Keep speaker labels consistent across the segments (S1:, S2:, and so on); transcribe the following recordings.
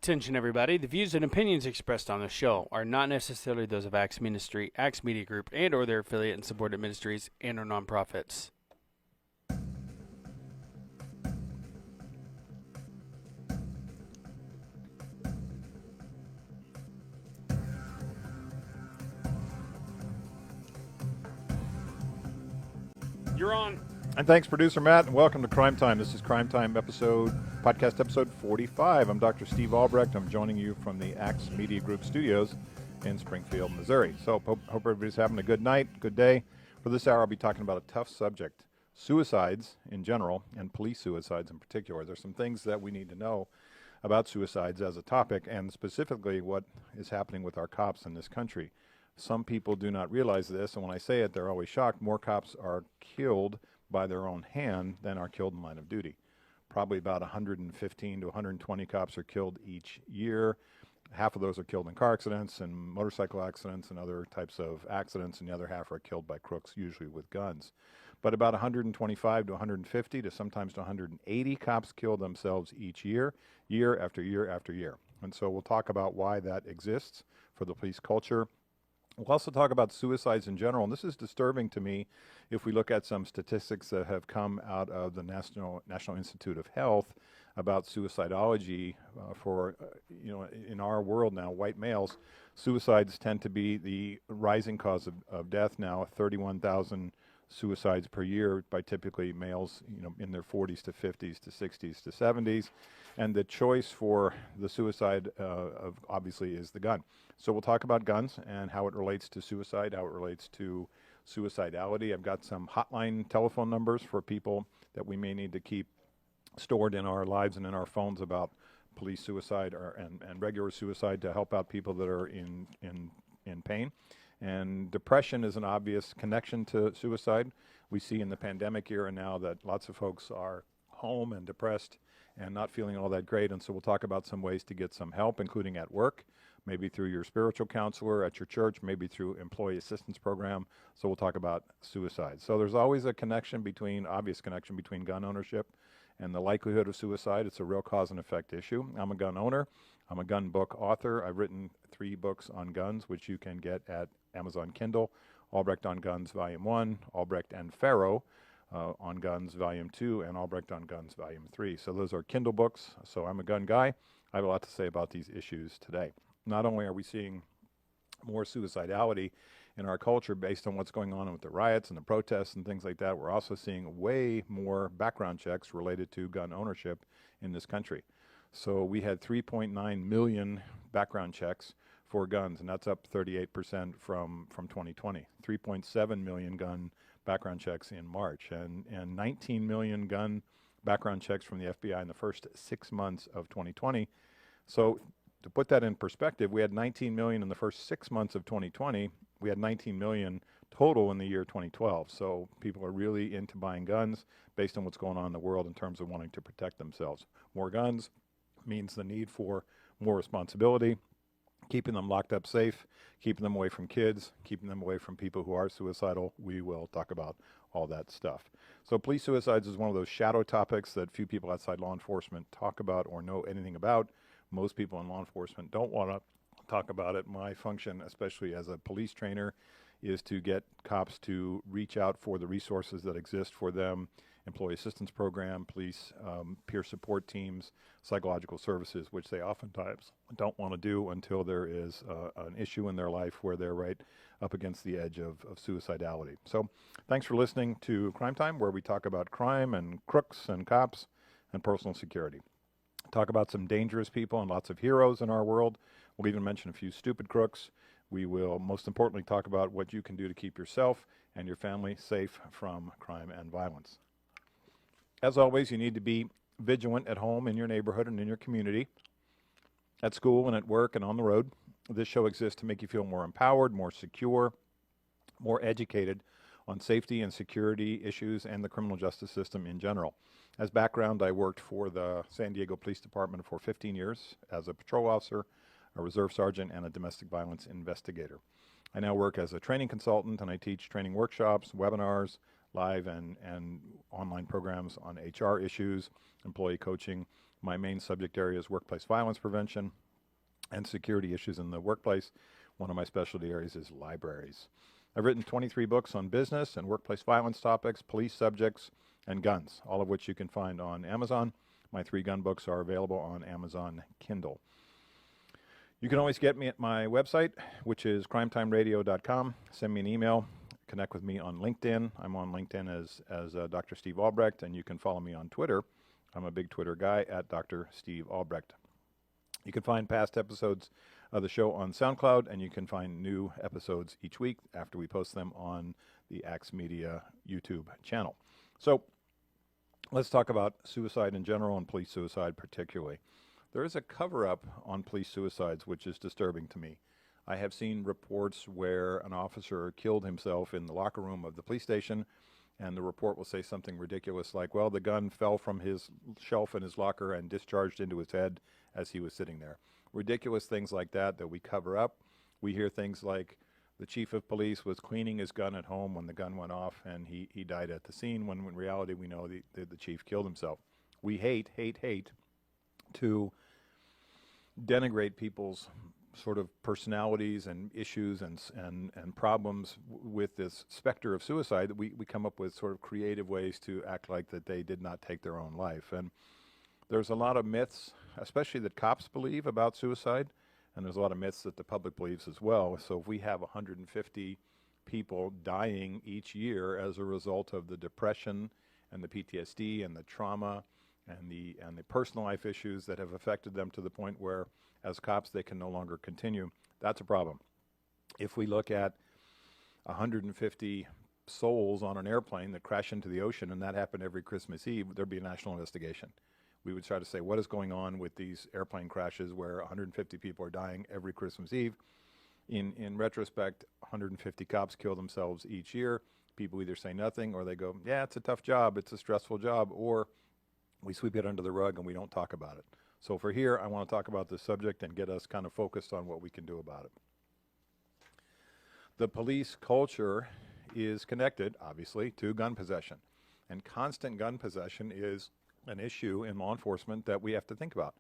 S1: Attention everybody, the views and opinions expressed on the show are not necessarily those of Acts Ministry, Acts Media Group, and or their affiliate and supported ministries and or nonprofits. You're on.
S2: And thanks, Producer Matt, and welcome to Crime Time. This is Crime Time podcast episode 45. I'm Dr. Steve Albrecht. I'm joining you from the Acts Media Group studios in Springfield, Missouri. So hope everybody's having a good night, good day. For this hour, I'll be talking about a tough subject, suicides in general and police suicides in particular. There's some things that we need to know about suicides as a topic and specifically what is happening with our cops in this country. Some people do not realize this, and when I say it, they're always shocked. More cops are killed by their own hand than are killed in line of duty. Probably about 115 to 120 cops are killed each year. Half of those are killed in car accidents and motorcycle accidents and other types of accidents, and the other half are killed by crooks, usually with guns. But about 125 to 150 to sometimes to 180 cops kill themselves each year, year after year after year. And so we'll talk about why that exists for the police culture. We'll also talk about suicides in general, and this is disturbing to me if we look at some statistics that have come out of the National Institute of Health about suicidology in our world now, white males. Suicides tend to be the rising cause of death now, 31,000 suicides per year by typically males, in their 40s to 50s to 60s to 70s. And the choice for the suicide obviously is the gun. So we'll talk about guns and how it relates to suicide, how it relates to suicidality. I've got some hotline telephone numbers for people that we may need to keep stored in our lives and in our phones about police suicide and regular suicide to help out people that are in pain. And depression is an obvious connection to suicide. We see in the pandemic era now that lots of folks are home and depressed and not feeling all that great. And so we'll talk about some ways to get some help, including at work, maybe through your spiritual counselor at your church, maybe through employee assistance program. So we'll talk about suicide. So there's always a obvious connection between gun ownership and the likelihood of suicide. It's a real cause and effect issue. I'm a gun owner. I'm a gun book author. I've written 3 books on guns, which you can get at Amazon Kindle. Albrecht on Guns, Volume 1, Albrecht and Pharaoh on Guns, Volume 2, and Albrecht on Guns, Volume 3. So those are Kindle books. So I'm a gun guy. I have a lot to say about these issues today. Not only are we seeing more suicidality in our culture based on what's going on with the riots and the protests and things like that, we're also seeing way more background checks related to gun ownership in this country. So we had 3.9 million background checks for guns, and that's up 38% from 2020. 3.7 million gun background checks in March, and 19 million gun background checks from the FBI in the first 6 months of 2020. So to put that in perspective, we had 19 million in the first 6 months of 2020. We had 19 million total in the year 2012. So people are really into buying guns based on what's going on in the world in terms of wanting to protect themselves. More guns means the need for more responsibility, keeping them locked up safe, keeping them away from kids, keeping them away from people who are suicidal. We will talk about all that stuff. So police suicides is one of those shadow topics that few people outside law enforcement talk about or know anything about. Most people in law enforcement don't want to talk about it. My function, especially as a police trainer, is to get cops to reach out for the resources that exist for them: employee assistance program, police peer support teams, psychological services, which they oftentimes don't want to do until there is an issue in their life where they're right up against the edge of suicidality. So thanks for listening to Crime Time, where we talk about crime and crooks and cops and personal security. Talk about some dangerous people and lots of heroes in our world. We'll even mention a few stupid crooks. We will most importantly talk about what you can do to keep yourself and your family safe from crime and violence. As always, you need to be vigilant at home, in your neighborhood, and in your community, at school and at work and on the road. This show exists to make you feel more empowered, more secure, more educated on safety and security issues and the criminal justice system in general. As background, I worked for the San Diego Police Department for 15 years as a patrol officer, a reserve sergeant, and a domestic violence investigator. I now work as a training consultant, and I teach training workshops, webinars, live and online programs on HR issues, employee coaching, My main subject area is workplace violence prevention and security issues in the workplace. One of my specialty areas is libraries. I've written 23 books on business and workplace violence topics, police subjects, and guns, all of which you can find on Amazon. My 3 gun books are available on Amazon Kindle. You can always get me at my website, which is crimetimeradio.com. Send me an email. Connect with me on LinkedIn. I'm on LinkedIn as Dr. Steve Albrecht, and you can follow me on Twitter. I'm a big Twitter guy at Dr. Steve Albrecht. You can find past episodes of the show on SoundCloud, and you can find new episodes each week after we post them on the Axe Media YouTube channel. So let's talk about suicide in general and police suicide particularly. There is a cover-up on police suicides, which is disturbing to me. I have seen reports where an officer killed himself in the locker room of the police station, and the report will say something ridiculous like, well, the gun fell from his shelf in his locker and discharged into his head as he was sitting there. Ridiculous things like that we cover up. We hear things like the chief of police was cleaning his gun at home when the gun went off and he died at the scene, when in reality we know the chief killed himself. We hate to denigrate people's sort of personalities and issues and problems with this specter of suicide. That we come up with sort of creative ways to act like that they did not take their own life. And there's a lot of myths, especially that cops believe about suicide, and there's a lot of myths that the public believes as well. So if we have 150 people dying each year as a result of the depression and the PTSD and the trauma and the personal life issues that have affected them to the point where, as cops, they can no longer continue, that's a problem. If we look at 150 souls on an airplane that crash into the ocean, and that happened every Christmas Eve, there'd be a national investigation. We would try to say, what is going on with these airplane crashes where 150 people are dying every Christmas Eve? In retrospect, 150 cops kill themselves each year. People either say nothing or they go, yeah, it's a tough job, it's a stressful job, or we sweep it under the rug and we don't talk about it. So for here, I want to talk about this subject and get us kind of focused on what we can do about it. The police culture is connected, obviously, to gun possession. And constant gun possession is an issue in law enforcement that we have to think about.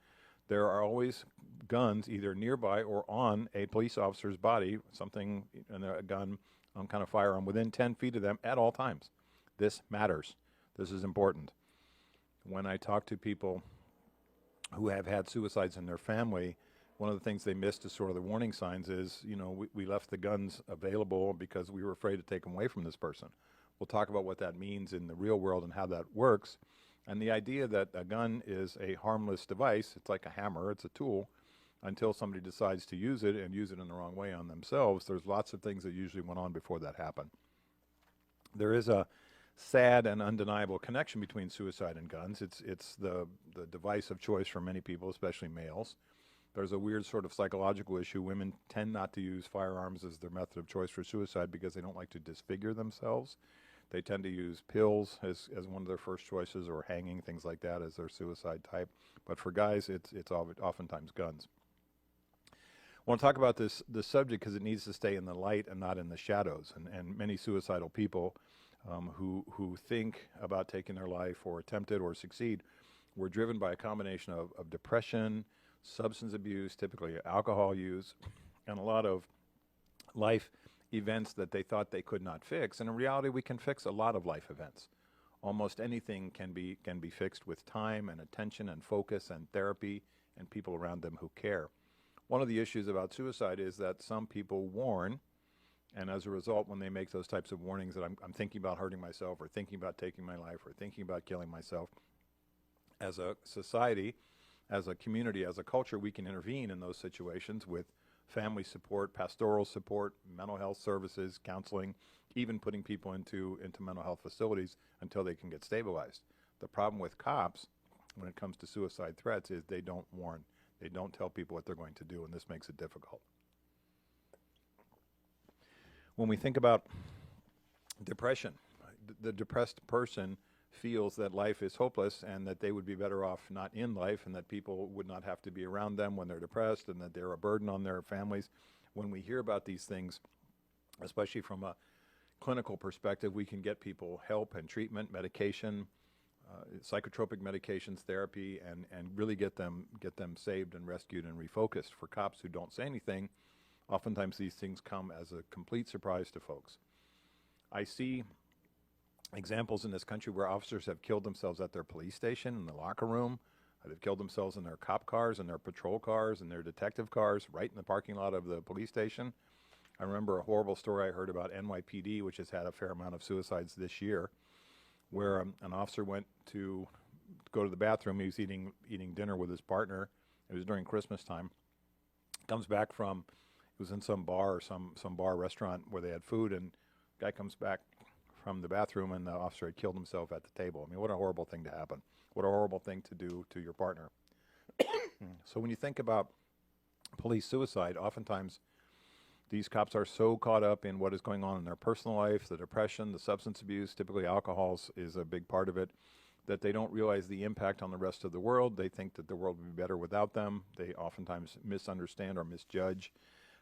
S2: There are always guns either nearby or on a police officer's body, something, a gun, some kind of firearm, within 10 feet of them at all times. This matters. This is important. When I talk to people who have had suicides in their family, one of the things they missed as sort of the warning signs is, we left the guns available because we were afraid to take them away from this person. We'll talk about what that means in the real world and how that works. And the idea that a gun is a harmless device, it's like a hammer, it's a tool, until somebody decides to use it and use it in the wrong way on themselves. There's lots of things that usually went on before that happened. There is a sad and undeniable connection between suicide and guns. It's the device of choice for many people, especially males. There's a weird sort of psychological issue. Women tend not to use firearms as their method of choice for suicide because they don't like to disfigure themselves. They tend to use pills as one of their first choices, or hanging, things like that, as their suicide type. But for guys, it's oftentimes guns. I want to talk about this subject because it needs to stay in the light and not in the shadows. And many suicidal people who think about taking their life or attempt it or succeed were driven by a combination of depression, substance abuse, typically alcohol use, and a lot of life events that they thought they could not fix. And in reality, we can fix a lot of life events. Almost anything can be fixed with time and attention and focus and therapy and people around them who care. One of the issues about suicide is that some people warn, and as a result, when they make those types of warnings that I'm thinking about hurting myself, or thinking about taking my life, or thinking about killing myself, as a society, as a community, as a culture, we can intervene in those situations with family support, pastoral support, mental health services, counseling, even putting people into mental health facilities until they can get stabilized. The problem with cops when it comes to suicide threats is they don't warn. They don't tell people what they're going to do, and this makes it difficult. When we think about depression, the depressed person feels that life is hopeless and that they would be better off not in life, and that people would not have to be around them when they're depressed, and that they're a burden on their families. When we hear about these things, especially from a clinical perspective, we can get people help and treatment, medication, psychotropic medications, therapy, and really get them saved and rescued and refocused. For cops who don't say anything, oftentimes these things come as a complete surprise to folks. I see examples in this country where officers have killed themselves at their police station, in the locker room. They've killed themselves in their cop cars, in their patrol cars, in their detective cars, right in the parking lot of the police station. I remember a horrible story I heard about NYPD, which has had a fair amount of suicides this year, where an officer went to go to the bathroom. He was eating dinner with his partner. It was during Christmas time. Comes back from, it was in some bar or some bar restaurant where they had food, and guy comes back from the bathroom, and the officer had killed himself at the table. I mean, what a horrible thing to happen. What a horrible thing to do to your partner. So when you think about police suicide, oftentimes these cops are so caught up in what is going on in their personal life, the depression, the substance abuse, typically alcohol is a big part of it, that they don't realize the impact on the rest of the world. They think that the world would be better without them. They oftentimes misunderstand or misjudge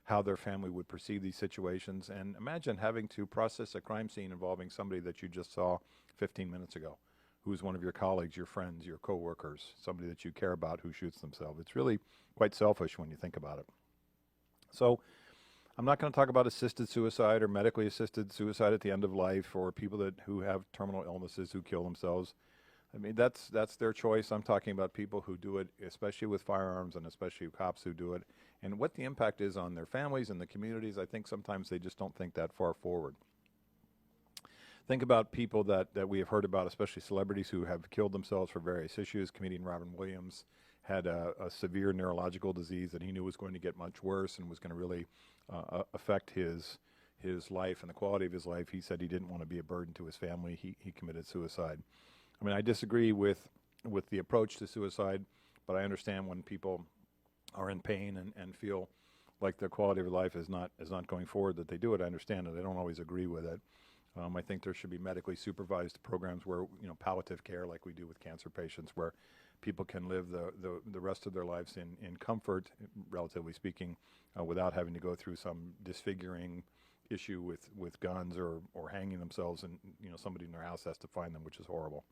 S2: how their family would perceive these situations. And imagine having to process a crime scene involving somebody that you just saw 15 minutes ago, who's one of your colleagues, your friends, your coworkers, somebody that you care about who shoots themselves. It's really quite selfish when you think about it. So I'm not going to talk about assisted suicide or medically assisted suicide at the end of life, or people who have terminal illnesses who kill themselves. I mean, that's their choice. I'm talking about people who do it, especially with firearms, and especially cops who do it, and what the impact is on their families and the communities. I think sometimes they just don't think that far forward. Think about people that we have heard about, especially celebrities who have killed themselves for various issues. Comedian Robin Williams had a severe neurological disease that he knew was going to get much worse and was going to really affect his life and the quality of his life. He said he didn't want to be a burden to his family. He committed suicide. I mean, I disagree with the approach to suicide, but I understand when people are in pain and feel like their quality of life is not going forward, that they do it. I understand it. I don't always agree with it. I think there should be medically supervised programs where, palliative care, like we do with cancer patients, where people can live the rest of their lives in comfort, relatively speaking, without having to go through some disfiguring issue with guns or hanging themselves, and somebody in their house has to find them, which is horrible.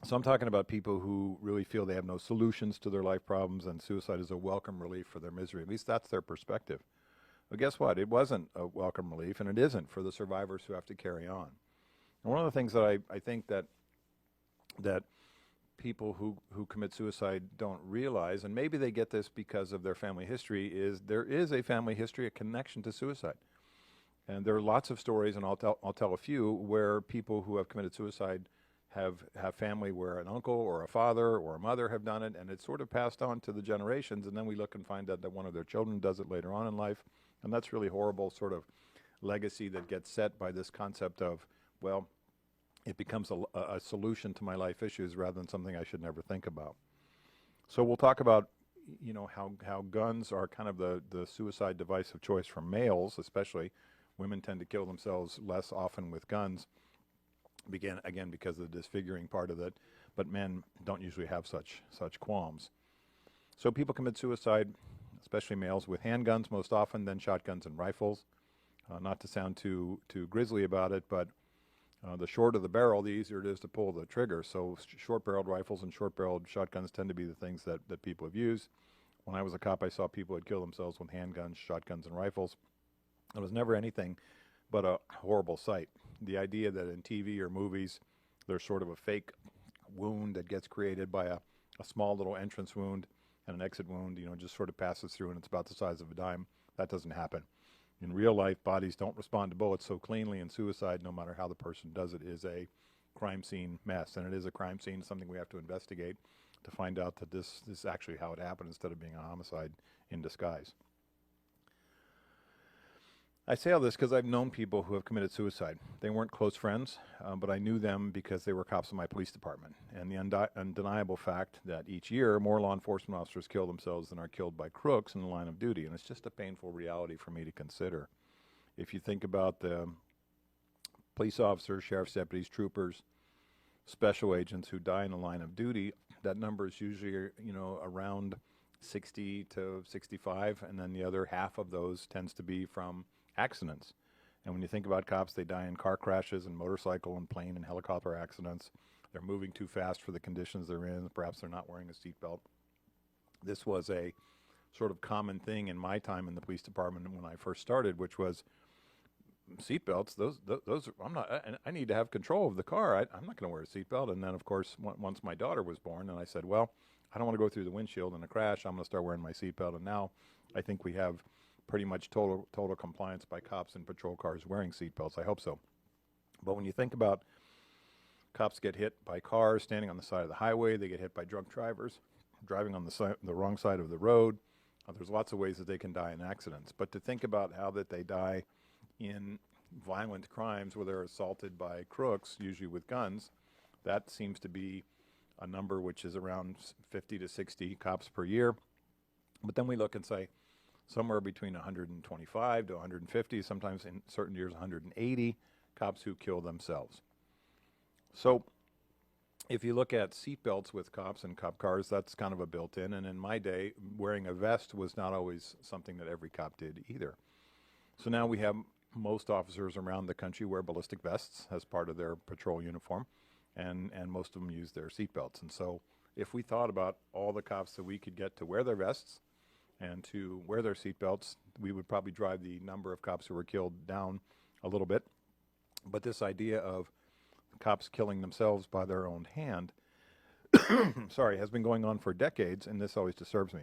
S2: So I'm talking about people who really feel they have no solutions to their life problems, and suicide is a welcome relief for their misery. At least that's their perspective. But guess what? It wasn't a welcome relief, and it isn't for the survivors who have to carry on. And one of the things that I think that people who commit suicide don't realize, and maybe they get this because of their family history, is there is a family history, a connection to suicide. And there are lots of stories, and I'll tell a few, where people who have committed suicide have family where an uncle or a father or a mother have done it, and it's sort of passed on to the generations, and then we look and find out that one of their children does it later on in life. And that's really horrible sort of legacy that gets set by this concept of, well, it becomes a solution to my life issues rather than something I should never think about. So we'll talk about, how guns are kind of the suicide device of choice for males, especially. Women tend to kill themselves less often with guns, again because of the disfiguring part of it, but men don't usually have such qualms. So people commit suicide, especially males, with handguns most often, then shotguns and rifles. Not to sound too grisly about it, but the shorter the barrel, the easier it is to pull the trigger. So short-barreled rifles and short-barreled shotguns tend to be the things that people have used. When I was a cop, I saw people who'd kill themselves with handguns, shotguns, and rifles. It was never anything but a horrible sight. The idea that in TV or movies there's sort of a fake wound that gets created by a small little entrance wound and an exit wound, just sort of passes through and it's about the size of a dime. That doesn't happen. In real life, bodies don't respond to bullets so cleanly, and suicide, no matter how the person does it, is a crime scene mess. And it is a crime scene, something we have to investigate to find out that this is actually how it happened instead of being a homicide in disguise. I say all this because I've known people who have committed suicide. They weren't close friends, but I knew them because they were cops in my police department. And the undeniable fact that each year more law enforcement officers kill themselves than are killed by crooks in the line of duty. And it's just a painful reality for me to consider. If you think about the police officers, sheriff's deputies, troopers, special agents who die in the line of duty, that number is usually, around 60 to 65, and then the other half of those tends to be from accidents. And when you think about cops, they die in car crashes and motorcycle and plane and helicopter accidents. they're moving too fast for the conditions they're in. Perhaps they're not wearing a seatbelt. This was a sort of common thing in my time in the police department when I first started, which was seatbelts. Those I'm not. I need to have control of the car. I'm not going to wear a seatbelt. And then, of course, once my daughter was born, and I said, well, I don't want to go through the windshield in a crash. I'm going to start wearing my seatbelt. And now, I think we have pretty much total compliance by cops in patrol cars wearing seatbelts. I hope so. But when you think about cops get hit by cars standing on the side of the highway, they get hit by drunk drivers driving on the wrong side of the road. There's lots of ways that they can die in accidents. But to think about how that they die in violent crimes where they're assaulted by crooks, usually with guns, that seems to be a number which is around 50 to 60 cops per year. But then we look and say somewhere between 125 to 150, sometimes in certain years 180 cops who kill themselves. So if you look at seatbelts with cops and cop cars, that's kind of a built-in. And in my day, wearing a vest was not always something that every cop did either. So now we have most officers around the country wear ballistic vests as part of their patrol uniform, and most of them use their seatbelts. And so if we thought about all the cops that we could get to wear their vests and to wear their seatbelts, we would probably drive the number of cops who were killed down a little bit. But this idea of cops killing themselves by their own hand, has been going on for decades, and this always disturbs me.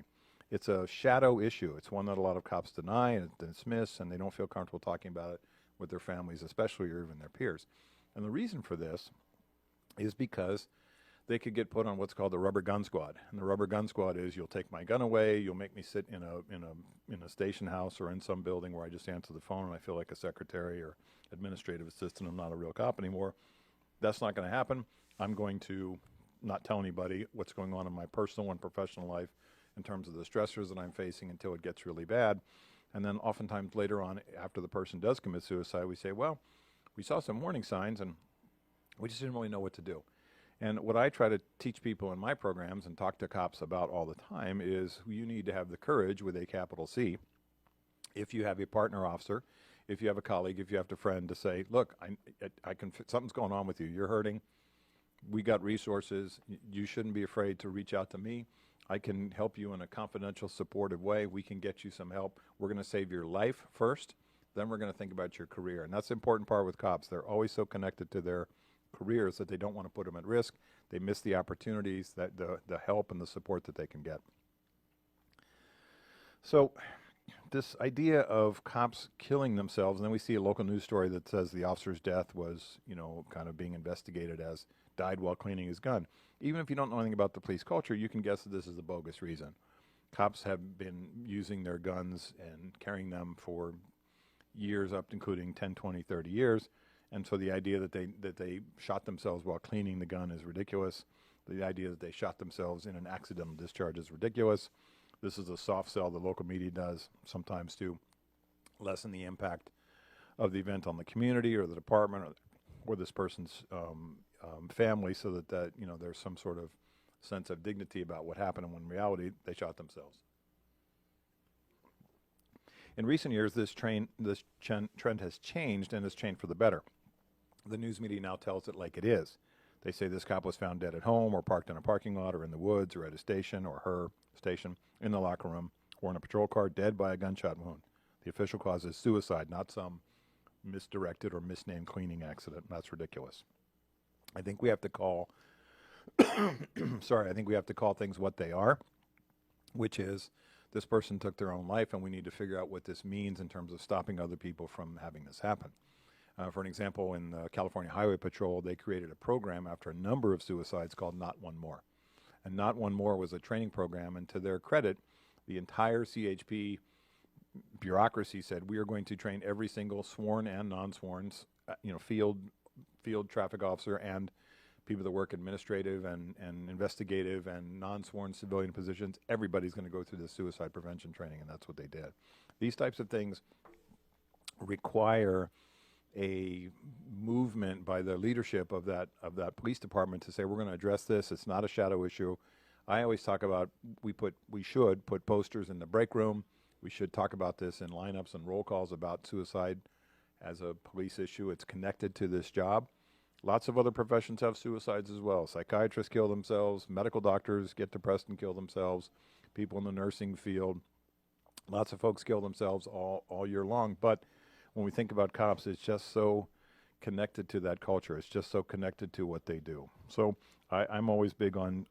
S2: It's a shadow issue. It's one that a lot of cops deny and dismiss, and they don't feel comfortable talking about it with their families, especially, or even their peers. And the reason for this is because they could get put on what's called the rubber gun squad. And the rubber gun squad is, you'll take my gun away, you'll make me sit in a station house or in some building where I just answer the phone and I feel like a secretary or administrative assistant. I'm not a real cop anymore. That's not going to happen. I'm going to not tell anybody what's going on in my personal and professional life in terms of the stressors that I'm facing until it gets really bad. And then oftentimes later on, after the person does commit suicide, we say, well, we saw some warning signs and we just didn't really know what to do. And what I try to teach people in my programs and talk to cops about all the time is you need to have the courage, with a capital C, if you have a partner officer, if you have a colleague, if you have a friend, to say, look, I can, something's going on with you. You're hurting. We got resources. You shouldn't be afraid to reach out to me. I can help you in a confidential, supportive way. We can get you some help. We're going to save your life first. Then we're going to think about your career. And that's the important part with cops. They're always so connected to their careers that they don't want to put them at risk. They miss the opportunities, that the help and the support that they can get. So this idea of cops killing themselves, and then we see a local news story that says the officer's death was, kind of being investigated as died while cleaning his gun. Even if you don't know anything about the police culture, you can guess that this is a bogus reason. Cops have been using their guns and carrying them for years, up including 10, 20, 30 years. And so the idea that they shot themselves while cleaning the gun is ridiculous. The idea that they shot themselves in an accidental discharge is ridiculous. This is a soft sell the local media does sometimes to lessen the impact of the event on the community or the department or this person's family, so that there's some sort of sense of dignity about what happened, and when in reality they shot themselves. In recent years, this trend has changed, and has changed for the better. The news media now tells it like it is. They say this cop was found dead at home, or parked in a parking lot, or in the woods, or at a station, or her station, in the locker room, or in a patrol car, dead by a gunshot wound. The official cause is suicide, not some misdirected or misnamed cleaning accident. That's ridiculous. I think we have to call things what they are, which is this person took their own life, and we need to figure out what this means in terms of stopping other people from having this happen. For an example, in the California Highway Patrol, they created a program after a number of suicides called Not One More. And Not One More was a training program, and to their credit, the entire CHP bureaucracy said, we are going to train every single sworn and non-sworn, field traffic officer and people that work administrative and investigative and non-sworn civilian positions. Everybody's going to go through this suicide prevention training, and that's what they did. These types of things require a movement by the leadership of that police department to say, we're going to address this. It's not a shadow issue. I always talk about we should put posters in the break room. We should talk about this in lineups and roll calls about suicide as a police issue. It's connected to this job. Lots of other professions have suicides as well. Psychiatrists kill themselves, medical doctors get depressed and kill themselves, people in the nursing field. Lots of folks kill themselves all year long. But when we think about cops, it's just so connected to that culture. It's just so connected to what they do. So I'm always big on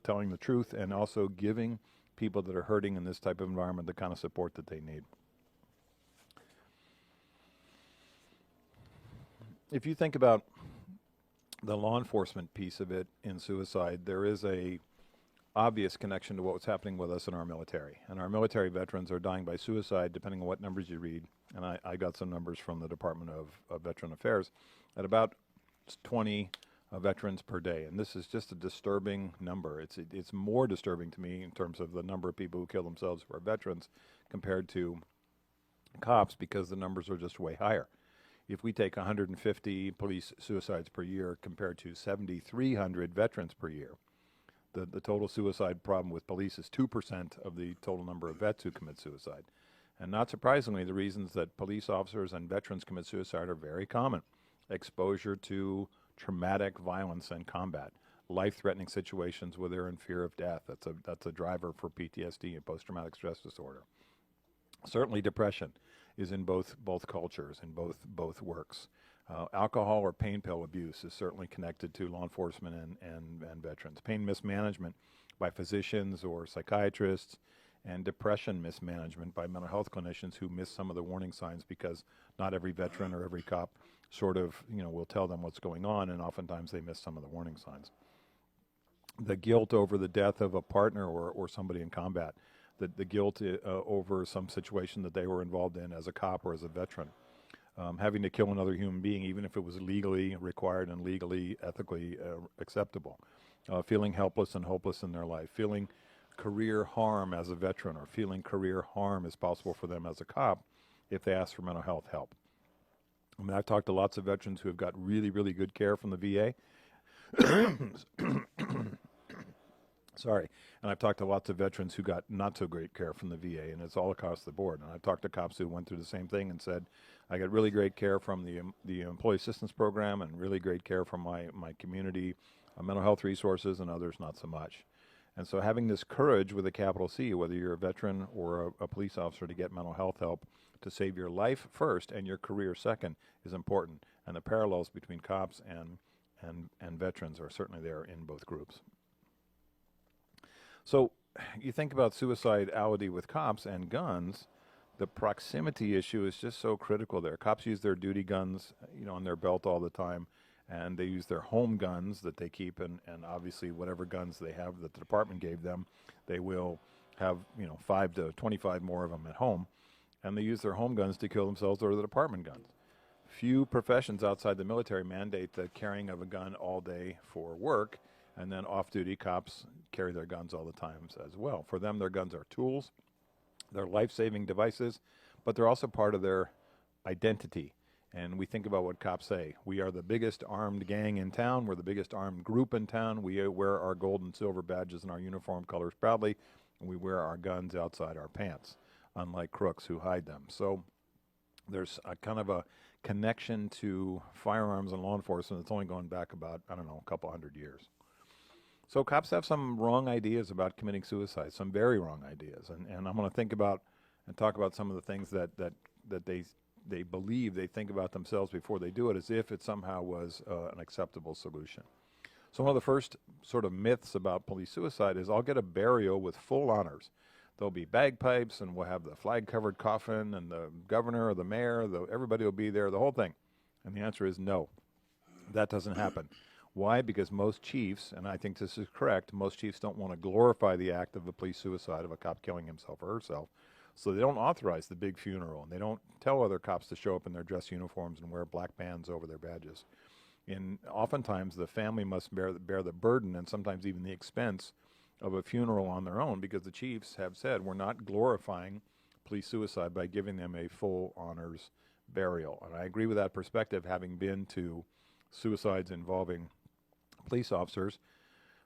S2: telling the truth and also giving people that are hurting in this type of environment the kind of support that they need. If you think about the law enforcement piece of it in suicide, there is a obvious connection to what's happening with us in our military. And our military veterans are dying by suicide, depending on what numbers you read. And I got some numbers from the Department of Veteran Affairs at about 20 veterans per day. And this is just a disturbing number. It's more disturbing to me in terms of the number of people who kill themselves who are veterans compared to cops, because the numbers are just way higher. If we take 150 police suicides per year compared to 7,300 veterans per year, the total suicide problem with police is 2% of the total number of vets who commit suicide. And not surprisingly, the reasons that police officers and veterans commit suicide are very common. Exposure to traumatic violence and combat, life-threatening situations where they're in fear of death. That's a driver for PTSD and post-traumatic stress disorder. Certainly depression is in both cultures, in both works. Alcohol or pain pill abuse is certainly connected to law enforcement and veterans. Pain mismanagement by physicians or psychiatrists, and depression mismanagement by mental health clinicians who miss some of the warning signs, because not every veteran or every cop sort of, will tell them what's going on, and oftentimes they miss some of the warning signs. The guilt over the death of a partner or somebody in combat, the guilt over some situation that they were involved in as a cop or as a veteran. Having to kill another human being, even if it was legally required and legally, ethically acceptable. Feeling helpless and hopeless in their life. Feeling career harm as a veteran, or feeling career harm is possible for them as a cop if they ask for mental health help. I mean, I've talked to lots of veterans who have got really, really good care from the VA. Sorry. And I've talked to lots of veterans who got not so great care from the VA, and it's all across the board. And I've talked to cops who went through the same thing and said, I got really great care from the Employee Assistance Program, and really great care from my community mental health resources, and others not so much. And so having this courage with a capital C, whether you're a veteran or a police officer, to get mental health help to save your life first and your career second is important. And the parallels between cops and veterans are certainly there in both groups. So you think about suicidality with cops and guns, the proximity issue is just so critical there. Cops use their duty guns, on their belt all the time, and they use their home guns that they keep, and obviously whatever guns they have that the department gave them, they will have, 5 to 25 more of them at home, and they use their home guns to kill themselves, or the department guns. Few professions outside the military mandate the carrying of a gun all day for work, and then off-duty cops carry their guns all the time as well. For them, their guns are tools, they're life-saving devices, but they're also part of their identity. And we think about what cops say. We are the biggest armed gang in town. We're the biggest armed group in town. We wear our gold and silver badges and our uniform colors proudly, and we wear our guns outside our pants, unlike crooks who hide them. So there's a kind of a connection to firearms and law enforcement that's only going back about, a couple hundred years. So cops have some wrong ideas about committing suicide, some very wrong ideas. And I'm going to think about and talk about some of the things that they believe, they think about themselves before they do it, as if it somehow was an acceptable solution. So one of the first sort of myths about police suicide is, I'll get a burial with full honors. There'll be bagpipes, and we'll have the flag-covered coffin, and the governor or the mayor, everybody will be there, the whole thing. And the answer is no, that doesn't happen. Why? Because most chiefs, and I think this is correct, most chiefs don't want to glorify the act of a police suicide, of a cop killing himself or herself. So they don't authorize the big funeral, and they don't tell other cops to show up in their dress uniforms and wear black bands over their badges. And oftentimes the family must bear the burden, and sometimes even the expense, of a funeral on their own, because the chiefs have said, we're not glorifying police suicide by giving them a full honors burial. And I agree with that perspective, having been to suicides involving police officers,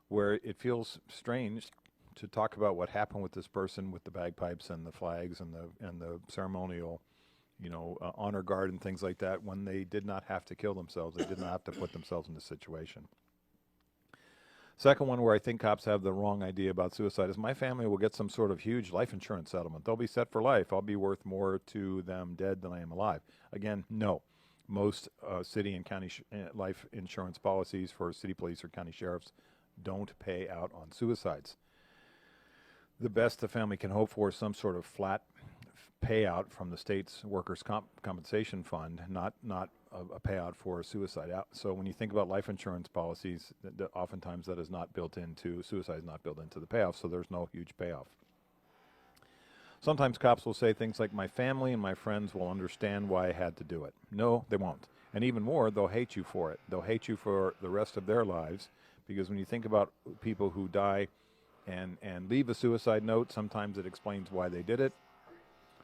S2: where it feels strange to talk about what happened with this person with the bagpipes and the flags and the ceremonial, honor guard and things like that when they did not have to kill themselves. They did not have to put themselves in this situation. Second one where I think cops have the wrong idea about suicide is my family will get some sort of huge life insurance settlement. They'll be set for life. I'll be worth more to them dead than I am alive. Again, no. Most city and county life insurance policies for city police or county sheriffs don't pay out on suicides. The best the family can hope for is some sort of flat payout from the state's workers' compensation fund, not a payout for a suicide. So when you think about life insurance policies, oftentimes that is not built into, suicide is not built into the payoff, so there's no huge payoff. Sometimes cops will say things like, my family and my friends will understand why I had to do it. No, they won't. And even more, they'll hate you for it. They'll hate you for the rest of their lives, because when you think about people who die and leave a suicide note, sometimes it explains why they did it.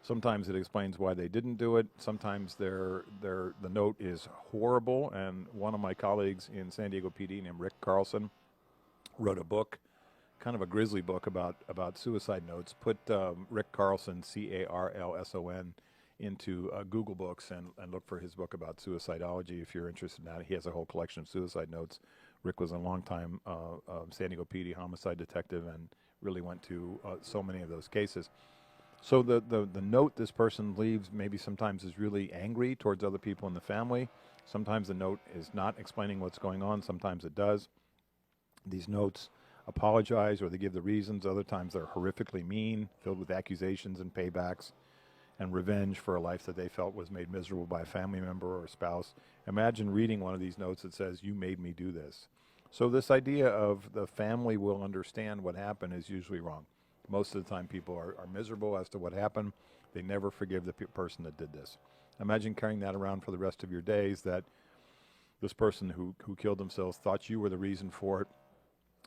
S2: Sometimes it explains why they didn't do it. Sometimes the note is horrible. And one of my colleagues in San Diego PD named Rick Carlson wrote a book, kind of a grisly book about suicide notes. Put Rick Carlson, Carlson, into Google Books and look for his book about suicidology if you're interested in that. He has a whole collection of suicide notes. Rick was a long-time San Diego PD homicide detective and really went to so many of those cases. So the note this person leaves maybe sometimes is really angry towards other people in the family. Sometimes the note is not explaining what's going on. Sometimes it does. These notes apologize or they give the reasons. Other times they're horrifically mean, filled with accusations and paybacks and revenge for a life that they felt was made miserable by a family member or a spouse. Imagine reading one of these notes that says, you made me do this. So this idea of the family will understand what happened is usually wrong. Most of the time people are miserable as to what happened. They never forgive the person that did this. Imagine carrying that around for the rest of your days, that this person who killed themselves thought you were the reason for it.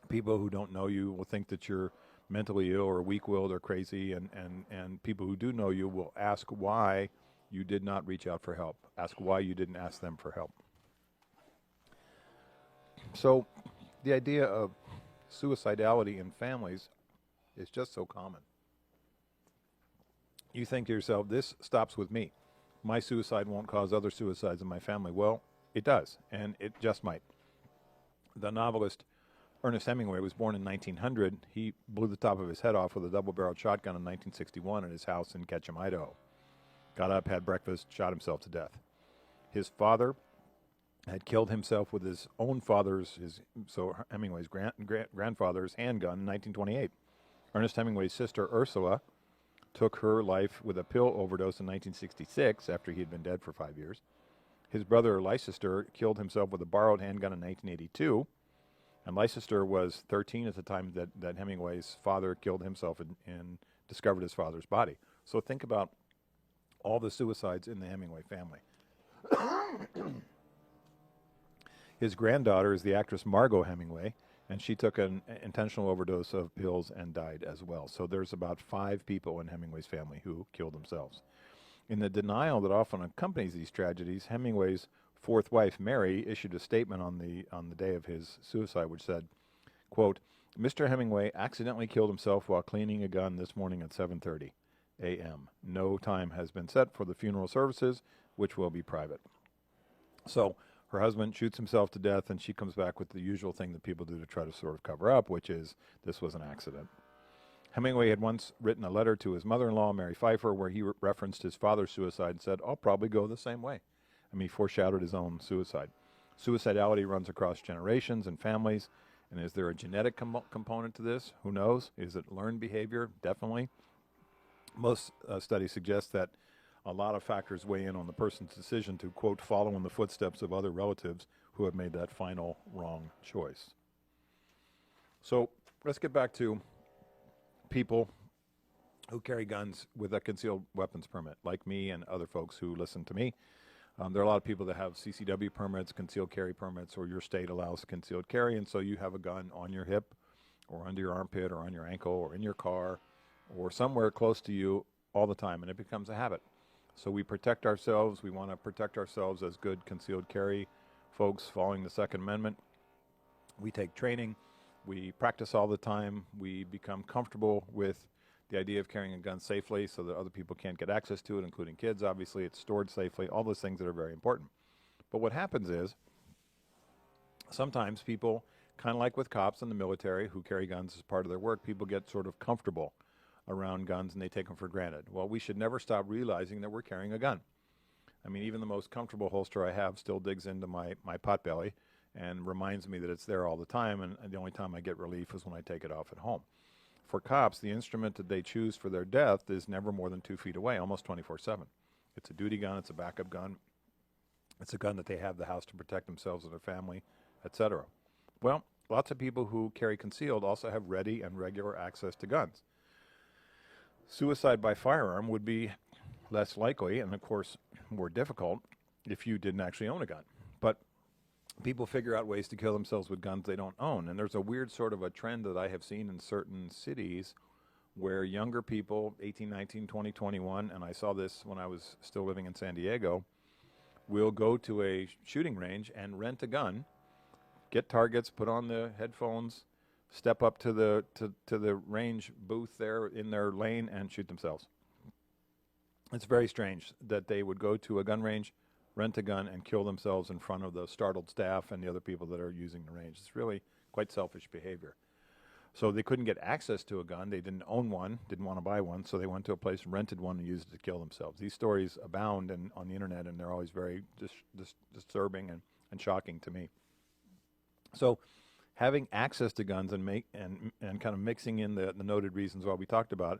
S2: People who don't know you will think that you're mentally ill or weak-willed or crazy, and people who do know you will ask why you did not reach out for help, ask why you didn't ask them for help. So the idea of suicidality in families is just so common. You think to yourself, this stops with me. My suicide won't cause other suicides in my family. Well, it does, and it just might. The novelist Ernest Hemingway was born in 1900. He blew the top of his head off with a double-barreled shotgun in 1961 at his house in Ketchum, Idaho. Got up, had breakfast, shot himself to death. His father had killed himself with his own father's, so Hemingway's grandfather's handgun in 1928. Ernest Hemingway's sister, Ursula, took her life with a pill overdose in 1966 after he had been dead for 5 years. His brother, Leicester, killed himself with a borrowed handgun in 1982. And Leicester was 13 at the time that Hemingway's father killed himself and discovered his father's body. So think about all the suicides in the Hemingway family. His granddaughter is the actress Margot Hemingway, and she took an intentional overdose of pills and died as well. So there's about 5 people in Hemingway's family who killed themselves. In the denial that often accompanies these tragedies, Hemingway's fourth wife, Mary, issued a statement on the day of his suicide, which said, quote, Mr. Hemingway accidentally killed himself while cleaning a gun this morning at 7:30 a.m. No time has been set for the funeral services, which will be private. So her husband shoots himself to death, and she comes back with the usual thing that people do to try to sort of cover up, which is this was an accident. Hemingway had once written a letter to his mother-in-law, Mary Pfeiffer, where he referenced his father's suicide and said, I'll probably go the same way. I mean, he foreshadowed his own suicide. Suicidality runs across generations and families, and is there a genetic component to this? Who knows? Is it learned behavior? Definitely. Most studies suggest that a lot of factors weigh in on the person's decision to, quote, follow in the footsteps of other relatives who have made that final wrong choice. So let's get back to people who carry guns with a concealed weapons permit, like me and other folks who listen to me. There are a lot of people that have CCW permits, concealed carry permits, or your state allows concealed carry, and so you have a gun on your hip or under your armpit or on your ankle or in your car or somewhere close to you all the time, and it becomes a habit. So we protect ourselves. We want to protect ourselves as good concealed carry folks following the Second Amendment. We take training. We practice all the time. We become comfortable with the idea of carrying a gun safely so that other people can't get access to it, including kids, obviously, it's stored safely, all those things that are very important. But what happens is sometimes people, kind of like with cops in the military who carry guns as part of their work, people get sort of comfortable around guns and they take them for granted. Well, we should never stop realizing that we're carrying a gun. I mean, even the most comfortable holster I have still digs into my potbelly and reminds me that it's there all the time, and the only time I get relief is when I take it off at home. For cops, the instrument that they choose for their death is never more than 2 feet away, almost 24/7. It's a duty gun, it's a backup gun, it's a gun that they have the house to protect themselves and their family, etc. Well, lots of people who carry concealed also have ready and regular access to guns. Suicide by firearm would be less likely, and of course more difficult, if you didn't actually own a gun. But people figure out ways to kill themselves with guns they don't own. And there's a weird sort of a trend that I have seen in certain cities where younger people, 18, 19, 20, 21, and I saw this when I was still living in San Diego, will go to a shooting range and rent a gun, get targets, put on the headphones, step up to the range booth there in their lane and shoot themselves. It's very strange that they would go to a gun range, rent a gun, and kill themselves in front of the startled staff and the other people that are using the range. It's really quite selfish behavior. So they couldn't get access to a gun. They didn't own one, didn't want to buy one, so they went to a place, rented one, and used it to kill themselves. These stories abound on the internet, and they're always very disturbing and shocking to me. So having access to guns and kind of mixing in the noted reasons why we talked about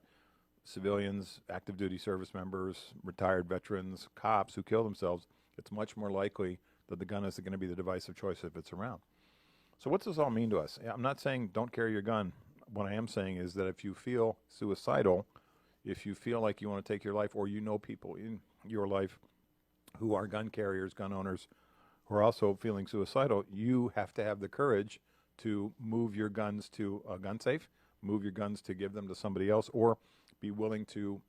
S2: civilians, active duty service members, retired veterans, cops who kill themselves, it's much more likely that the gun is going to be the device of choice if it's around. So what's this all mean to us? I'm not saying don't carry your gun. What I am saying is that if you feel suicidal, if you feel like you want to take your life, or you know people in your life who are gun carriers, gun owners, who are also feeling suicidal, you have to have the courage to move your guns to a gun safe, move your guns to give them to somebody else, or be willing to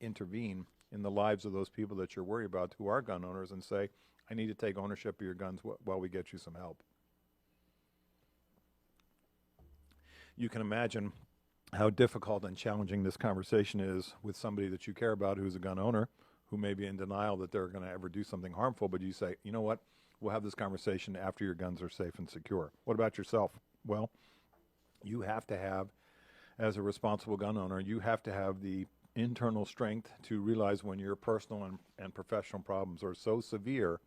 S2: intervene in the lives of those people that you're worried about who are gun owners and say, I need to take ownership of your guns while we get you some help. You can imagine how difficult and challenging this conversation is with somebody that you care about who's a gun owner, who may be in denial that they're going to ever do something harmful, but you say, you know what, we'll have this conversation after your guns are safe and secure. What about yourself? Well, you have to have, as a responsible gun owner, you have to have the internal strength to realize when your personal and professional problems are so severe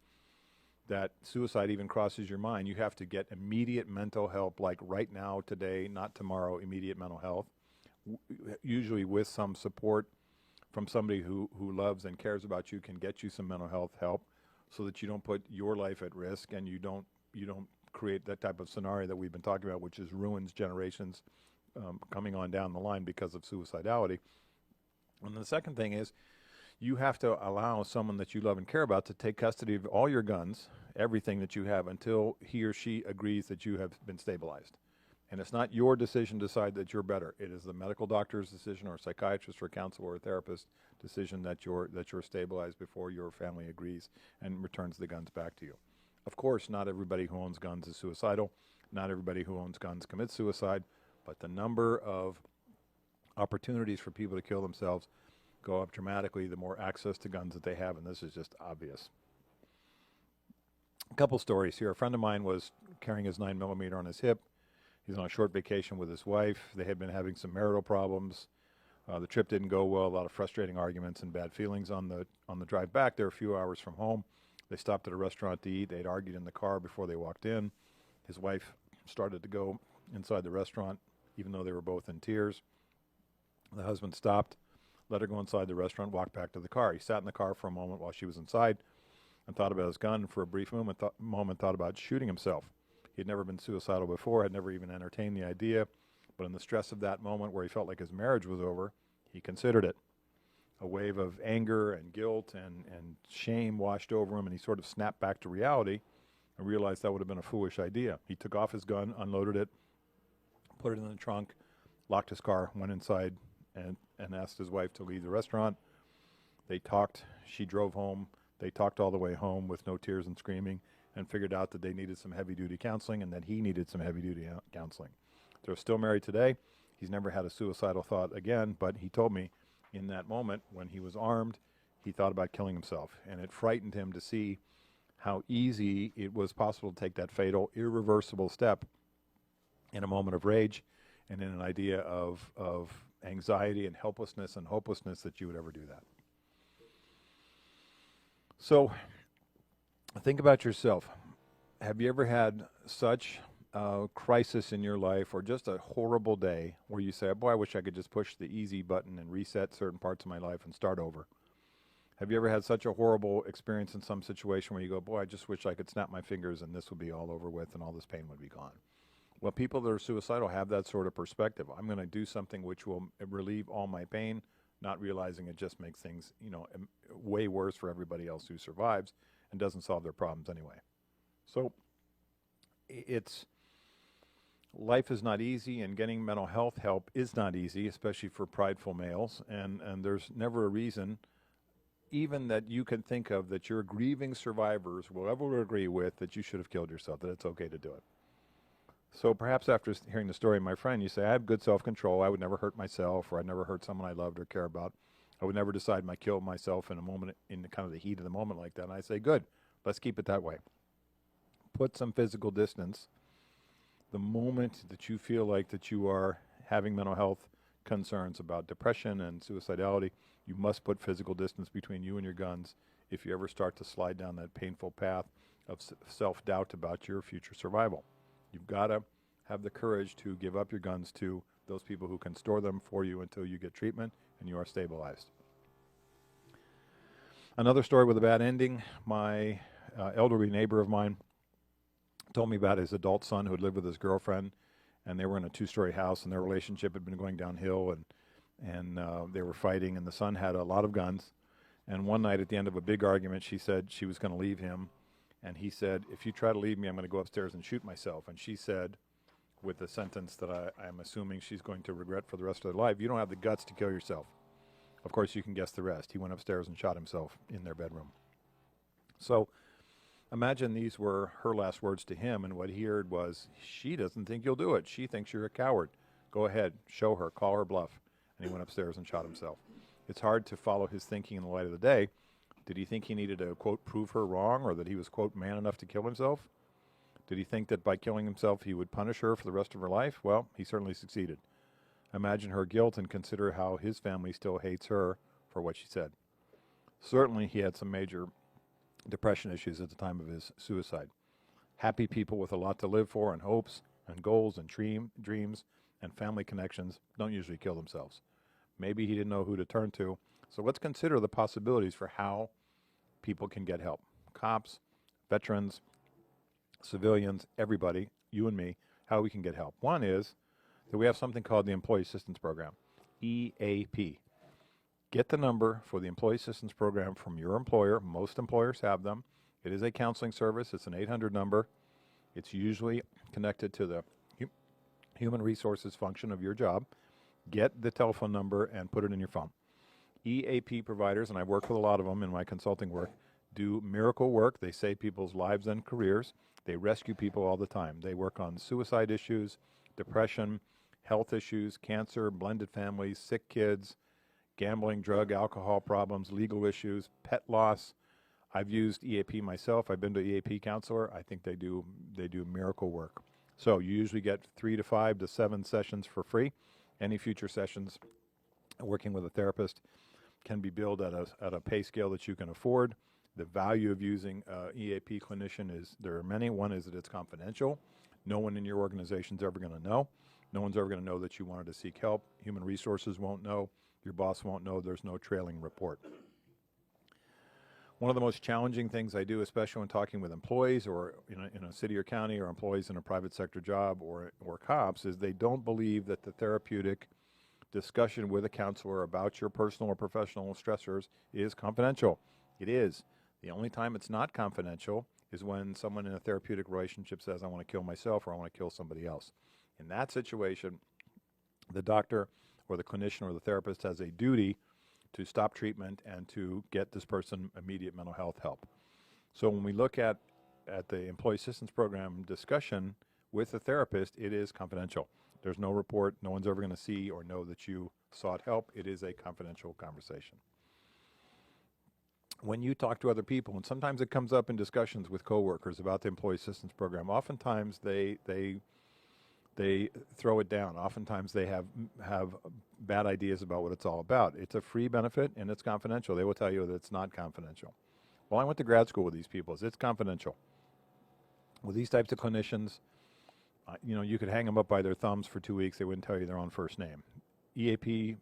S2: that suicide even crosses your mind. You have to get immediate mental help, like right now, today, not tomorrow, immediate mental health, usually with some support from somebody who loves and cares about you, can get you some mental health help so that you don't put your life at risk and you don't create that type of scenario that we've been talking about, which is ruins generations coming on down the line because of suicidality. And the second thing is you have to allow someone that you love and care about to take custody of all your guns, everything that you have, until he or she agrees that you have been stabilized. And it's not your decision to decide that you're better. It is the medical doctor's decision, or a psychiatrist or a counselor or a therapist decision that you're stabilized before your family agrees and returns the guns back to you. Of course, not everybody who owns guns is suicidal. Not everybody who owns guns commits suicide. But the number of opportunities for people to kill themselves go up dramatically the more access to guns that they have, and this is just obvious. A couple stories here. A friend of mine was carrying his 9mm on his hip. He's on a short vacation with his wife. They had been having some marital problems. The trip didn't go well, a lot of frustrating arguments and bad feelings on the drive back. They were a few hours from home. They stopped at a restaurant to eat. They'd argued in the car before they walked in. His wife started to go inside the restaurant, even though they were both in tears. The husband stopped, let her go inside the restaurant, walked back to the car. He sat in the car for a moment while she was inside and thought about his gun. For a brief moment, thought about shooting himself. He had never been suicidal before, had never even entertained the idea, but in the stress of that moment where he felt like his marriage was over, he considered it. A wave of anger and guilt and shame washed over him, and he sort of snapped back to reality and realized that would have been a foolish idea. He took off his gun, unloaded it, put it in the trunk, locked his car, went inside, and asked his wife to leave the restaurant. They talked. She drove home. They talked all the way home with no tears and screaming, and figured out that they needed some heavy-duty counseling and that he needed some heavy-duty counseling. They're still married today. He's never had a suicidal thought again, but he told me in that moment when he was armed, he thought about killing himself. And it frightened him to see how easy it was possible to take that fatal, irreversible step in a moment of rage and in an idea of anxiety and helplessness and hopelessness that you would ever do that. So think about yourself. Have you ever had such a crisis in your life, or just a horrible day where you say, boy, I wish I could just push the easy button and reset certain parts of my life and start over? Have you ever had such a horrible experience in some situation where you go, boy, I just wish I could snap my fingers and this would be all over with and all this pain would be gone? Well, people that are suicidal have that sort of perspective. I'm going to do something which will relieve all my pain, not realizing it just makes things, way worse for everybody else who survives and doesn't solve their problems anyway. So life is not easy, and getting mental health help is not easy, especially for prideful males. And there's never a reason, even that you can think of, that your grieving survivors will ever agree with that you should have killed yourself, that it's okay to do it. So perhaps after hearing the story of my friend, you say, I have good self-control. I would never hurt myself, or I'd never hurt someone I loved or care about. I would never decide to kill myself in a moment, in the kind of the heat of the moment like that. And I say, good, let's keep it that way. Put some physical distance. The moment that you feel like that you are having mental health concerns about depression and suicidality, you must put physical distance between you and your guns if you ever start to slide down that painful path of self-doubt about your future survival. You've got to have the courage to give up your guns to those people who can store them for you until you get treatment and you are stabilized. Another story with a bad ending. My elderly neighbor of mine told me about his adult son who had lived with his girlfriend, and they were in a two-story house, and their relationship had been going downhill, and they were fighting, and the son had a lot of guns. And one night at the end of a big argument, she said she was going to leave him, and he said, if you try to leave me, I'm going to go upstairs and shoot myself. And she said, with a sentence that I'm assuming she's going to regret for the rest of her life, you don't have the guts to kill yourself. Of course, you can guess the rest. He went upstairs and shot himself in their bedroom. So imagine these were her last words to him, and what he heard was, she doesn't think you'll do it. She thinks you're a coward. Go ahead, show her, call her bluff. And he went upstairs and shot himself. It's hard to follow his thinking in the light of the day. Did he think he needed to, quote, prove her wrong, or that he was, quote, man enough to kill himself? Did he think that by killing himself he would punish her for the rest of her life? Well, he certainly succeeded. Imagine her guilt and consider how his family still hates her for what she said. Certainly he had some major depression issues at the time of his suicide. Happy people with a lot to live for, and hopes and goals and dreams and family connections don't usually kill themselves. Maybe he didn't know who to turn to. So let's consider the possibilities for how people can get help. Cops, veterans, civilians, everybody, you and me, how we can get help. One is that we have something called the Employee Assistance Program, EAP. Get the number for the Employee Assistance Program from your employer. Most employers have them. It is a counseling service. It's an 800 number. It's usually connected to the human resources function of your job. Get the telephone number and put it in your phone. EAP providers, and I've worked with a lot of them in my consulting work, do miracle work. They save people's lives and careers. They rescue people all the time. They work on suicide issues, depression, health issues, cancer, blended families, sick kids, gambling, drug, alcohol problems, legal issues, pet loss. I've used EAP myself. I've been to EAP counselor. I think they do miracle work. So you usually get 3 to 5 to 7 sessions for free. Any future sessions working with a therapist can be billed at a pay scale that you can afford. The value of using EAP clinician is, there are many. One is that it's confidential. No one in your organization is ever going to know. No one's ever going to know that you wanted to seek help. Human resources won't know. Your boss won't know. There's no trailing report. One of the most challenging things I do, especially when talking with employees or in a city or county, or employees in a private sector job, or cops, is they don't believe that the therapeutic discussion with a counselor about your personal or professional stressors is confidential. It is. The only time it's not confidential is when someone in a therapeutic relationship says, I want to kill myself, or I want to kill somebody else. In that situation, the doctor or the clinician or the therapist has a duty to stop treatment and to get this person immediate mental health help. So when we look at the Employee Assistance Program discussion, with a therapist, it is confidential. There's no report. No one's ever going to see or know that you sought help. It is a confidential conversation. When you talk to other people, and sometimes it comes up in discussions with coworkers about the employee assistance program, oftentimes they throw it down. Oftentimes they have bad ideas about what it's all about. It's a free benefit and it's confidential. They will tell you that it's not confidential. Well, I went to grad school with these people. It's confidential. With these types of clinicians, you could hang them up by their thumbs for 2 weeks. They wouldn't tell you their own first name. EAP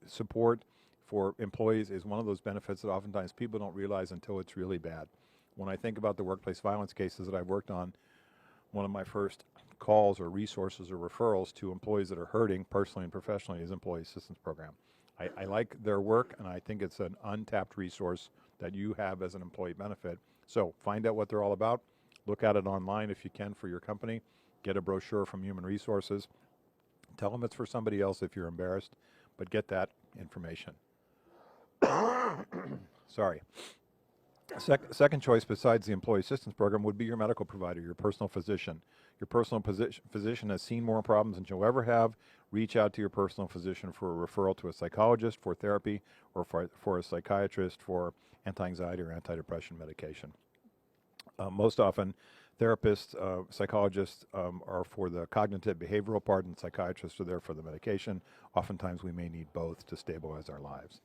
S2: support for employees is one of those benefits that oftentimes people don't realize until it's really bad. When I think about the workplace violence cases that I've worked on, one of my first calls or resources or referrals to employees that are hurting personally and professionally is employee assistance program. I like their work, and I think it's an untapped resource that you have as an employee benefit. So find out what they're all about. Look at it online if you can for your company. Get a brochure from Human Resources. Tell them it's for somebody else if you're embarrassed, but get that information. Sorry. Second choice besides the employee assistance program would be your medical provider, your personal physician. Your personal physician has seen more problems than you'll ever have. Reach out to your personal physician for a referral to a psychologist for therapy or for a psychiatrist for anti-anxiety or antidepressant medication. Most often, therapists, psychologists are for the cognitive behavioral part, and psychiatrists are there for the medication. Oftentimes, we may need both to stabilize our lives.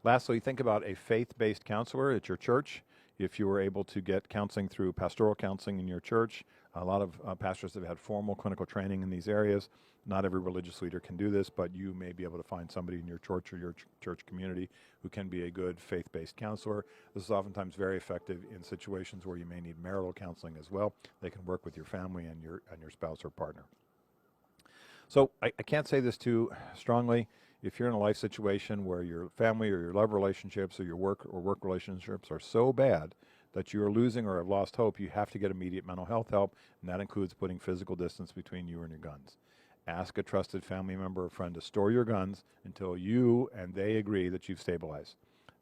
S2: Lastly, think about a faith-based counselor at your church. If you were able to get counseling through pastoral counseling in your church, a lot of pastors have had formal clinical training in these areas. Not every religious leader can do this, but you may be able to find somebody in your church or your church community who can be a good faith-based counselor. This is oftentimes very effective in situations where you may need marital counseling as well. They can work with your family and your spouse or partner. So I can't say this too strongly. If you're in a life situation where your family or your love relationships or your work relationships are so bad that you're losing or have lost hope, you have to get immediate mental health help, and that includes putting physical distance between you and your guns. Ask a trusted family member or friend to store your guns until you and they agree that you've stabilized.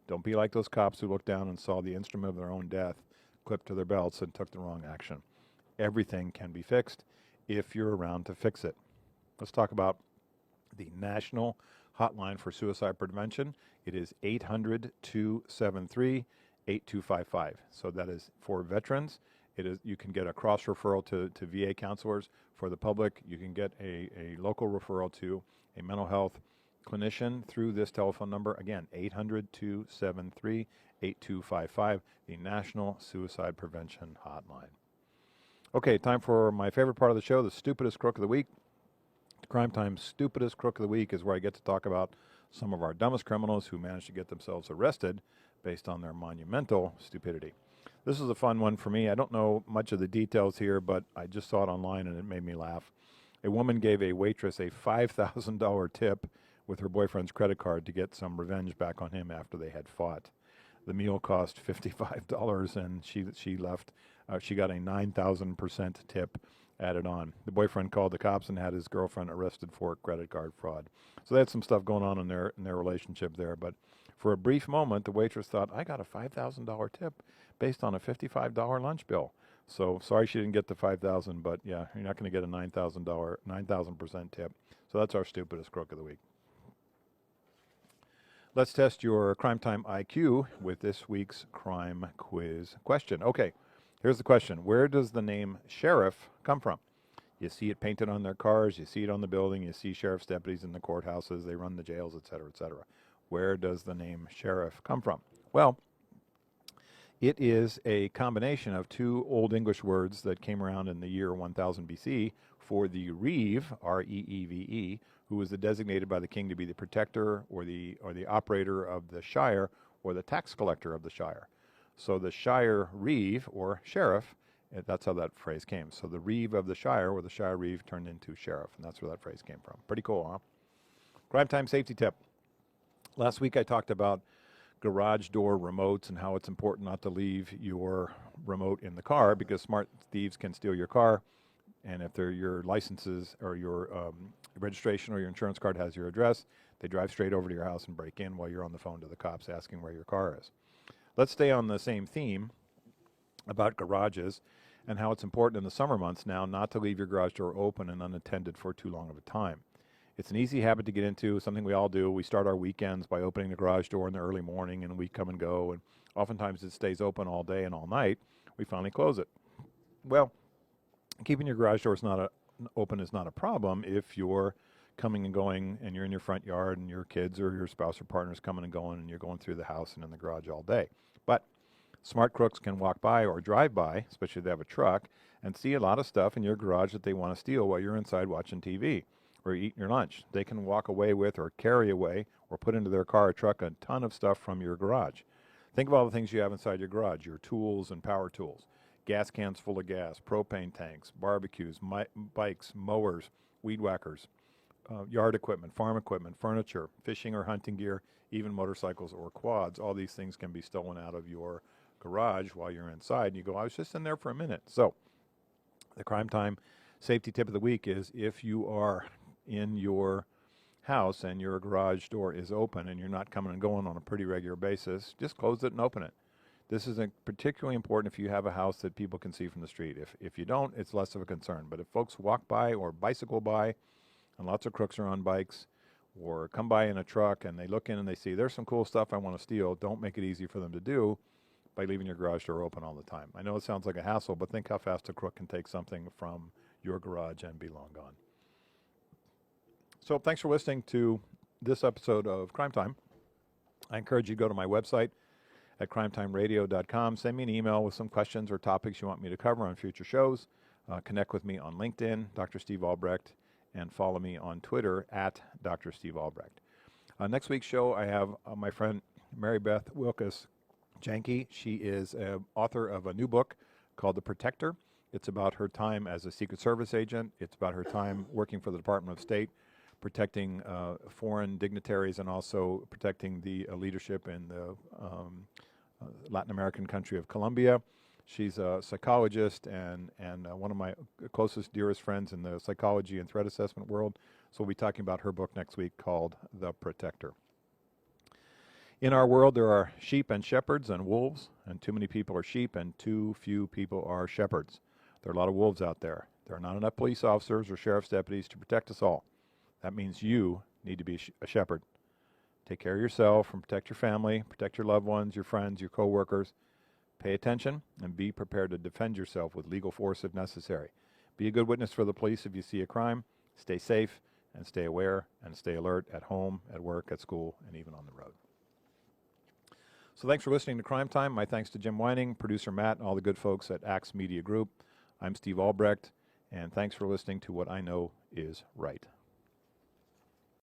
S2: Don't be like those cops who looked down and saw the instrument of their own death clipped to their belts and took the wrong action. Everything can be fixed if you're around to fix it. Let's talk about the National Hotline for Suicide Prevention. It is 800-273-8255. So that is for veterans. You can get a cross referral to VA counselors. For the public, you can get a local referral to a mental health clinician through this telephone number. Again, 800-273-8255, the National Suicide Prevention Hotline. Okay, time for my favorite part of the show, the stupidest crook of the week. Crime Time's stupidest crook of the week is where I get to talk about some of our dumbest criminals who managed to get themselves arrested based on their monumental stupidity. This is a fun one for me. I don't know much of the details here, but I just saw it online and it made me laugh. A woman gave a waitress a $5,000 tip with her boyfriend's credit card to get some revenge back on him after they had fought. The meal cost $55 and she left. She got a 9,000% tip added on. The boyfriend called the cops and had his girlfriend arrested for credit card fraud. So they had some stuff going on in their relationship there. But for a brief moment, the waitress thought, I got a $5,000 tip based on a $55 lunch bill. So sorry she didn't get the $5,000, but yeah, you're not going to get a $9,000% tip. So that's our stupidest crook of the week. Let's test your Crime Time IQ with this week's crime quiz question. Okay. Here's the question. Where does the name sheriff come from? You see it painted on their cars. You see it on the building. You see sheriff's deputies in the courthouses. They run the jails, et cetera, et cetera. Where does the name sheriff come from? Well, it is a combination of two Old English words that came around in the year 1000 BC for the reeve, R-E-E-V-E, who was designated by the king to be the protector or the operator of the shire or the tax collector of the shire. So the shire reeve, or sheriff, that's how that phrase came. So the reeve of the shire, or the shire reeve, turned into sheriff, and that's where that phrase came from. Pretty cool, huh? Crime Time safety tip. Last week I talked about garage door remotes and how it's important not to leave your remote in the car because smart thieves can steal your car, and if your licenses or your registration or your insurance card has your address, they drive straight over to your house and break in while you're on the phone to the cops asking where your car is. Let's stay on the same theme about garages. and how it's important in the summer months now not to leave your garage door open and unattended for too long of a time. It's an easy habit to get into, something we all do. We start our weekends by opening the garage door in the early morning, and we come and go, and oftentimes it stays open all day and all night. We finally close it. Well, keeping your garage doors open is not a problem if you're coming and going and you're in your front yard and your kids or your spouse or partner is coming and going and you're going through the house and in the garage all day. But smart crooks can walk by or drive by, especially if they have a truck, and see a lot of stuff in your garage that they want to steal while you're inside watching TV or eating your lunch. They can walk away with or carry away or put into their car or truck a ton of stuff from your garage. Think of all the things you have inside your garage, your tools and power tools, gas cans full of gas, propane tanks, barbecues, bikes, mowers, weed whackers, yard equipment, farm equipment, furniture, fishing or hunting gear, even motorcycles or quads. All these things can be stolen out of your garage while you're inside. And you go, I was just in there for a minute. So the Crime Time safety tip of the week is if you are in your house and your garage door is open and you're not coming and going on a pretty regular basis, just close it and open it. This is particularly important if you have a house that people can see from the street. If you don't, it's less of a concern. But if folks walk by or bicycle by, and lots of crooks are on bikes, or come by in a truck and they look in and they see there's some cool stuff I want to steal, don't make it easy for them to do by leaving your garage door open all the time. I know it sounds like a hassle, but think how fast a crook can take something from your garage and be long gone. So thanks for listening to this episode of Crime Time. I encourage you to go to my website at crimetimeradio.com. Send me an email with some questions or topics you want me to cover on future shows. Connect with me on LinkedIn, Dr. Steve Albrecht, and follow me on Twitter at Dr. Steve Albrecht. Next week's show, I have my friend Mary Beth Wilkes Janke. She is author of a new book called The Protector. It's about her time as a Secret Service agent. It's about her time working for the Department of State, protecting foreign dignitaries and also protecting the leadership in the Latin American country of Colombia. She's a psychologist and one of my closest, dearest friends in the psychology and threat assessment world. So we'll be talking about her book next week called The Protector. In our world, there are sheep and shepherds and wolves, and too many people are sheep and too few people are shepherds. There are a lot of wolves out there. There are not enough police officers or sheriff's deputies to protect us all. That means you need to be a shepherd. Take care of yourself and protect your family, protect your loved ones, your friends, your co-workers. Pay attention and be prepared to defend yourself with legal force if necessary. Be a good witness for the police if you see a crime. Stay safe and stay aware and stay alert at home, at work, at school, and even on the road. So thanks for listening to Crime Time. My thanks to Jim Wining, producer Matt, and all the good folks at Axe Media Group. I'm Steve Albrecht, and thanks for listening to what I know is right.